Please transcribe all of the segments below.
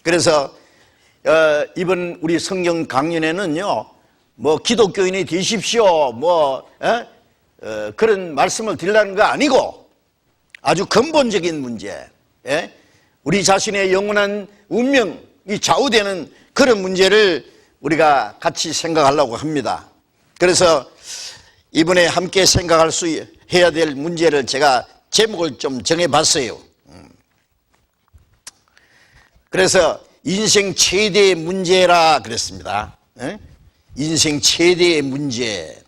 그래서 이번 우리 성경 강연에는요, 뭐 기독교인이 되십시오, 그런 말씀을 드리려는 거 아니고 아주 근본적인 문제, 우리 자신의 영원한 운명이 좌우되는 그런 문제를 우리가 같이 생각하려고 합니다. 그래서 이번에 함께 생각할 수 해야 될 문제를 제가 제목을 좀 정해봤어요. 그래서 인생 최대의 문제라 그랬습니다. 인생 최대의 문제.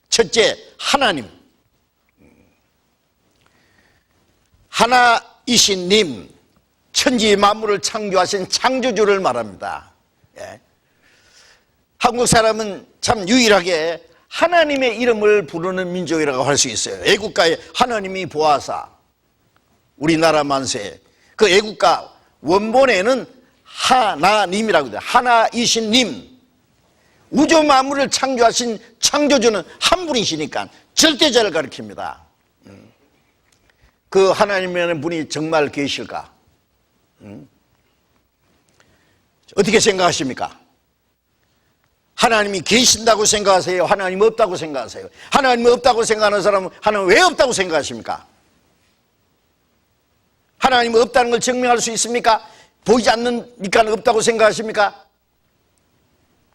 첫째, 하나님. 하나이신 님, 천지 만물을 창조하신 창조주를 말합니다. 한국 사람은 참 유일하게 하나님의 이름을 부르는 민족이라고 할 수 있어요. 애국가에 하나님이 보아사, 우리나라 만세. 그 애국가 원본에는 하나님이라고 돼요. 하나이신 님. 우주 만물을 창조하신 창조주는 한 분이시니까 절대자를 가리킵니다. 그 하나님이라는 분이 정말 계실까? 어떻게 생각하십니까? 하나님이 계신다고 생각하세요? 하나님 없다고 생각하세요? 하나님 없다고 생각하는 사람은 하나님 왜 없다고 생각하십니까? 하나님 없다는 걸 증명할 수 있습니까? 보이지 않으니까 없다고 생각하십니까?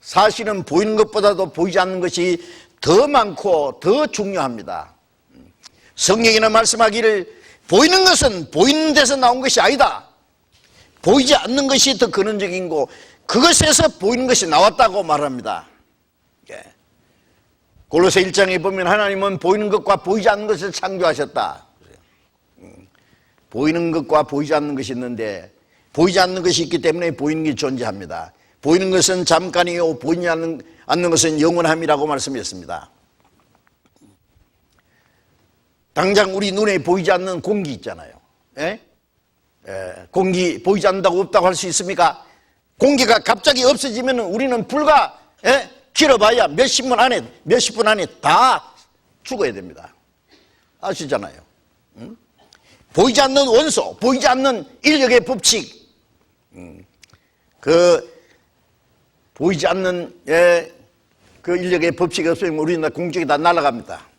사실은 보이는 것보다도 보이지 않는 것이 더 많고 더 중요합니다. 성경에는 말씀하기를 보이는 것은 보이는 데서 나온 것이 아니다. 보이지 않는 것이 더 근원적인 거, 그것에서 보이는 것이 나왔다고 말합니다. 골로새 1장에 보면 하나님은 보이는 것과 보이지 않는 것을 창조하셨다. 보이는 것과 보이지 않는 것이 있는데 보이지 않는 것이 있기 때문에 보이는 게 존재합니다. 보이는 것은 잠깐이요 보이지 않는 것은 영원함이라고 말씀했습니다. 당장 우리 눈에 보이지 않는 공기 있잖아요. 공기 보이지 않는다고 없다고 할 수 있습니까? 공기가 갑자기 없어지면 우리는 불과 길어봐야 몇십 분 안에 다 죽어야 됩니다. 아시잖아요. 보이지 않는 원소, 보이지 않는 인력의 법칙, 보이지 않는 그 인력의 법칙이 없으면 우리는 공중에 다 날아갑니다.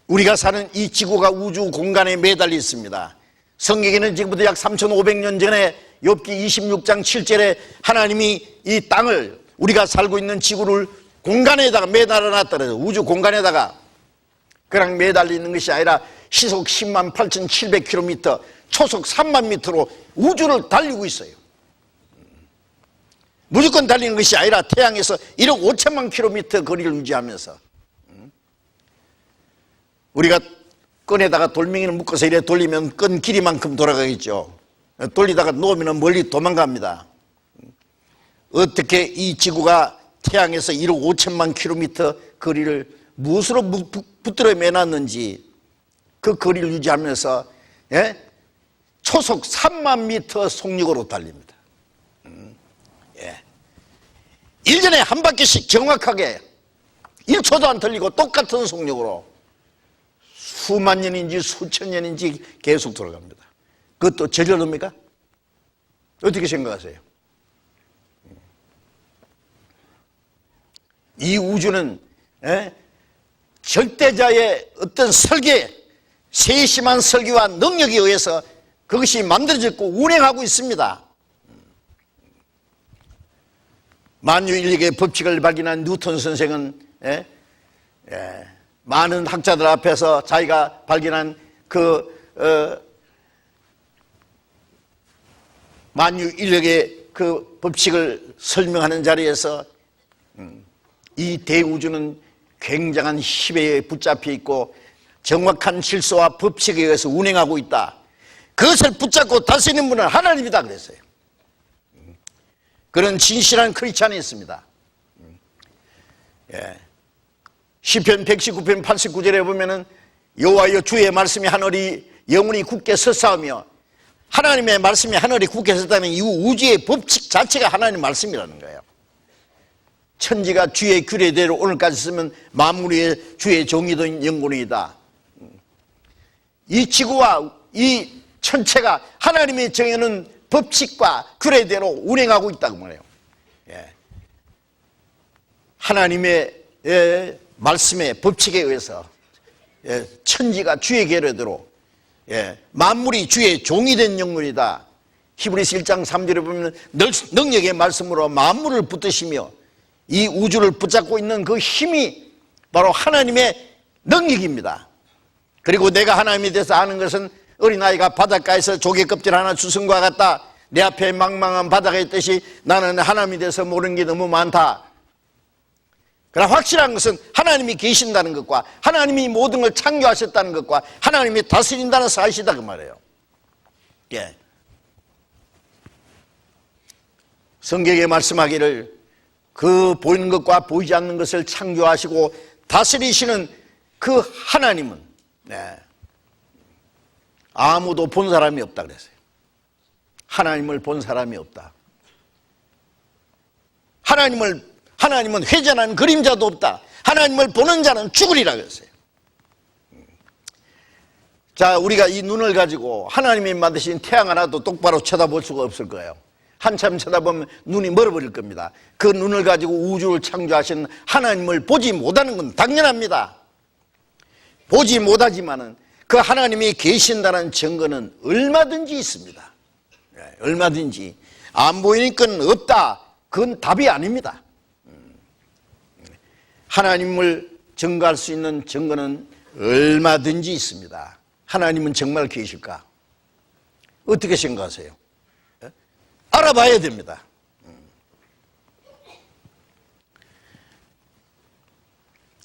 우리가 사는 이 지구가 우주 공간에 매달려 있습니다. 성경에는 지금부터 약 3,500년 전에 욥기 26장 7절에 하나님이 이 땅을, 우리가 살고 있는 지구를 공간에다가 매달아 놨더래요. 우주 공간에다가. 그냥 매달려 있는 것이 아니라 시속 10만 8,700km, 초속 3만 미터로 우주를 달리고 있어요. 무조건 달리는 것이 아니라 태양에서 1억 5천만 킬로미터 거리를 유지하면서 우리가 끈에다가 돌멩이를 묶어서 이래 돌리면 끈 길이만큼 돌아가겠죠. 돌리다가 놓으면 멀리 도망갑니다. 어떻게 이 지구가 태양에서 1억 5천만 킬로미터 거리를 무엇으로 붙들어 매놨는지 그 거리를 유지하면서 초속 3만 미터 속력으로 달립니다. 1년에 한 바퀴씩 정확하게 1초도 안 틀리고 똑같은 속력으로 수만 년인지 수천 년인지 계속 돌아갑니다. 그것도 저절로입니까? 어떻게 생각하세요? 이 우주는 절대자의 어떤 설계, 세심한 설계와 능력에 의해서 그것이 만들어졌고 운행하고 있습니다. 만유인력의 법칙을 발견한 뉴턴 선생은 많은 학자들 앞에서 자기가 발견한 만유인력의 그 법칙을 설명하는 자리에서 이 대우주는 굉장한 힘에 붙잡혀 있고 정확한 질서와 법칙에 의해서 운행하고 있다. 그것을 붙잡고 다스리는 분은 하나님이다 그랬어요. 그런 진실한 크리스찬이 있습니다. 시편 119편 89절에 보면은 여호와여 주의 말씀이 하늘이 영원히 굳게 섰사오며, 하나님의 말씀이 하늘이 굳게 섰다면 이 우주의 법칙 자체가 하나님 말씀이라는 거예요. 천지가 주의 규례대로 오늘까지 쓰면 만물의 주의 정의된 영혼이다. 이 지구와 이 천체가 하나님의 정해놓은 법칙과 규례대로 운행하고 있다고 말해요. 하나님의 말씀의 법칙에 의해서 천지가 주의 계례대로 만물이 주의 종이 된 영문이다. 히브리서 1장 3절에 보면 능력의 말씀으로 만물을 붙드시며 이 우주를 붙잡고 있는 그 힘이 바로 하나님의 능력입니다. 그리고 내가 하나님에 대해서 아는 것은 어린아이가 바닷가에서 조개 껍질 하나 주운 것과 같다. 내 앞에 망망한 바다가 있듯이 나는 하나님에 대해서 모르는 게 너무 많다. 그러나 확실한 것은 하나님이 계신다는 것과 하나님이 모든 걸 창조하셨다는 것과 하나님이 다스린다는 사실이다 그 말이에요. 성경에 말씀하기를 그 보이는 것과 보이지 않는 것을 창조하시고 다스리시는 그 하나님은 아무도 본 사람이 없다 그랬어요. 하나님을 본 사람이 없다. 하나님은 회전하는 그림자도 없다. 하나님을 보는 자는 죽으리라 그랬어요. 자, 우리가 이 눈을 가지고 하나님이 만드신 태양 하나도 똑바로 쳐다볼 수가 없을 거예요. 한참 쳐다보면 눈이 멀어버릴 겁니다. 그 눈을 가지고 우주를 창조하신 하나님을 보지 못하는 건 당연합니다. 보지 못하지만은 그 하나님이 계신다는 증거는 얼마든지 있습니다. 얼마든지. 안 보이니까 없다. 그건 답이 아닙니다. 하나님을 증거할 수 있는 증거는 얼마든지 있습니다. 하나님은 정말 계실까? 어떻게 생각하세요? 알아봐야 됩니다.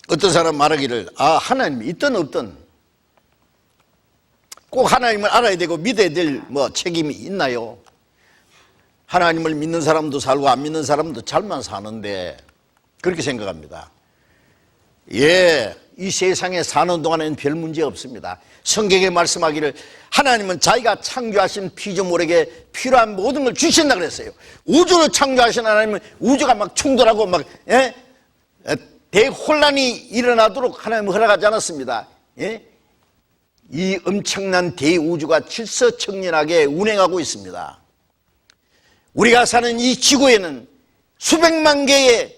어떤 사람 말하기를 하나님이 있든 없든 꼭 하나님을 알아야 되고 믿어야 될 책임이 있나요? 하나님을 믿는 사람도 살고 안 믿는 사람도 잘만 사는데 그렇게 생각합니다. 이 세상에 사는 동안에는 별 문제 없습니다. 성경에 말씀하기를 하나님은 자기가 창조하신 피조물에게 필요한 모든 걸 주신다 그랬어요. 우주를 창조하신 하나님은 우주가 막 충돌하고 대혼란이 일어나도록 하나님은 허락하지 않았습니다. 이 엄청난 대우주가 질서청연하게 운행하고 있습니다. 우리가 사는 이 지구에는 수백만 개의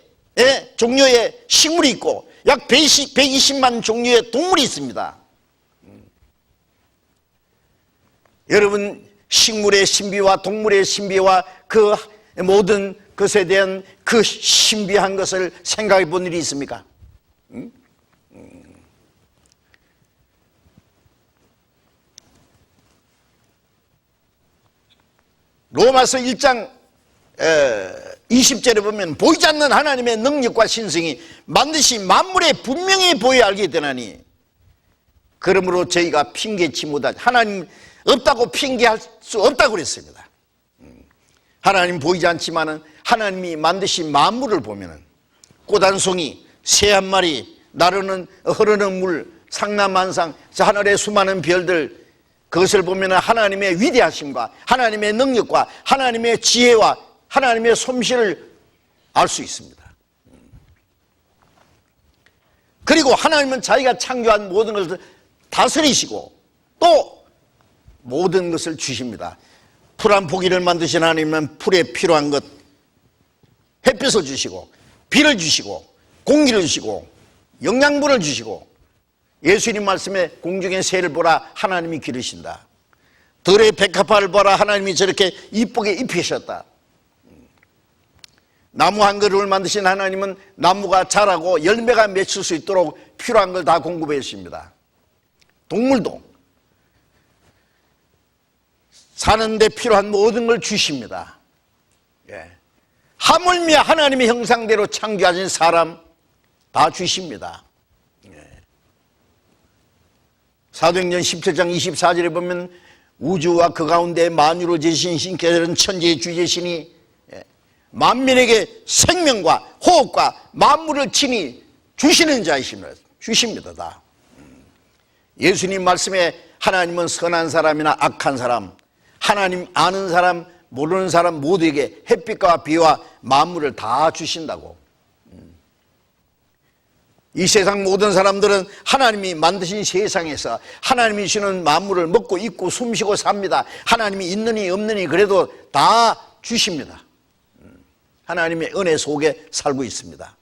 종류의 식물이 있고 약 120만 종류의 동물이 있습니다. 여러분, 식물의 신비와 동물의 신비와 그 모든 것에 대한 그 신비한 것을 생각해 본 일이 있습니까? 로마서 1장 20절에 보면 보이지 않는 하나님의 능력과 신성이 반드시 만물에 분명히 보여 알게 되나니 그러므로 저희가 핑계치 못하지. 하나님 없다고 핑계할 수 없다고 그랬습니다. 하나님 보이지 않지만은 하나님이 만드신 만물을 보면은 꽃 한 송이, 새 한 마리, 나르는 흐르는 물, 상남한상, 하늘의 수많은 별들, 그것을 보면 하나님의 위대하심과 하나님의 능력과 하나님의 지혜와 하나님의 솜씨를 알 수 있습니다. 그리고 하나님은 자기가 창조한 모든 것을 다스리시고 또 모든 것을 주십니다. 풀 한 포기를 만드신 하나님은 풀에 필요한 것 햇빛을 주시고 비를 주시고 공기를 주시고 영양분을 주시고 예수님 말씀에 공중의 새를 보라 하나님이 기르신다. 들의 백합화를 보라 하나님이 저렇게 이쁘게 입히셨다. 나무 한 그루를 만드신 하나님은 나무가 자라고 열매가 맺힐 수 있도록 필요한 걸 다 공급해 주십니다. 동물도 사는데 필요한 모든 걸 주십니다. 하물며 하나님의 형상대로 창조하신 사람 다 주십니다. 사도행전 17장 24절에 보면 우주와 그 가운데 만유를 지으신 신께서는 천지의 주제시니 만민에게 생명과 호흡과 만물을 친히 주시는 자이십니다. 주십니다. 다. 예수님 말씀에 하나님은 선한 사람이나 악한 사람, 하나님 아는 사람, 모르는 사람 모두에게 햇빛과 비와 만물을 다 주신다고. 이 세상 모든 사람들은 하나님이 만드신 세상에서 하나님이 주시는 만물을 먹고 입고 숨쉬고 삽니다. 하나님이 있느니 없느니 그래도 다 주십니다. 하나님의 은혜 속에 살고 있습니다.